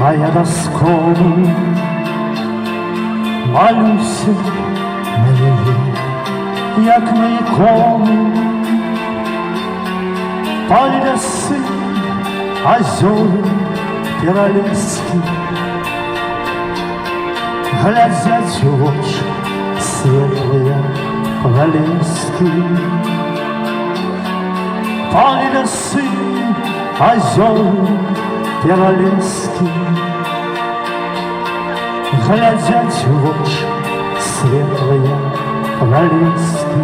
а я доскону молюся на її, як на ікону. Пали лесы, озера пиролесские, глядят в очи светлые пролески. Пали лесы, озера пиролесские, глядят в очи светлые пролески.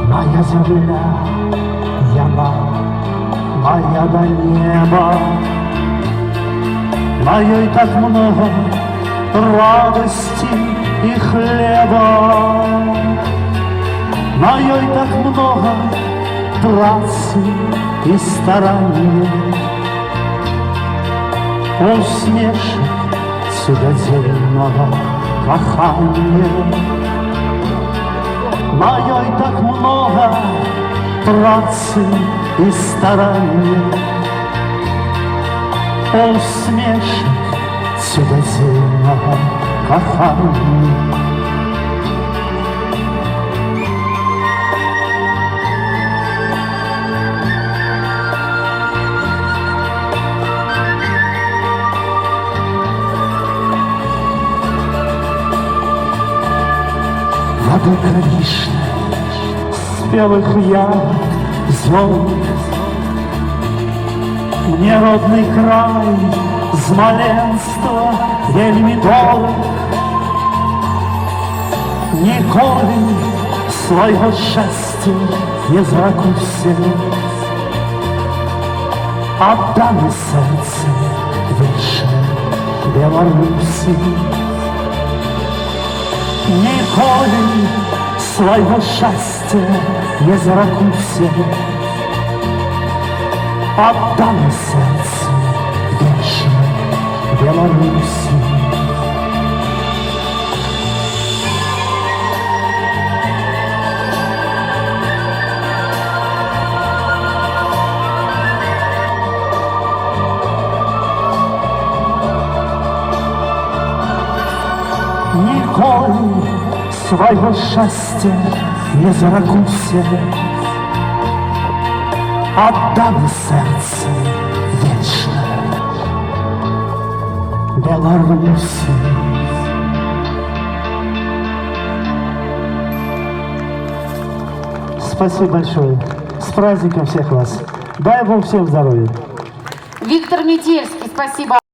Моя земля, яна, моя до неба, моей так много радости и хлеба, моей так много працы и старания, усмешек чудодейного кохания. Моей так много працы и старания, усмешек чудодейного кохания. Воды Кришны, спелых я звон, мне родный край Смоленства вельми дорог. Ніколи свого щастя не зракуся, отдам серце вічне Білорусі. Ніколи свого щастя не зракуся, отдам серце вічне Білорусі. Ніколи свого щастя не зракуся, отдам серце вічне Білорусі. Спасибо большое. С праздником всех вас. Дай Бог всем здоровья. Виктор Метельский, спасибо.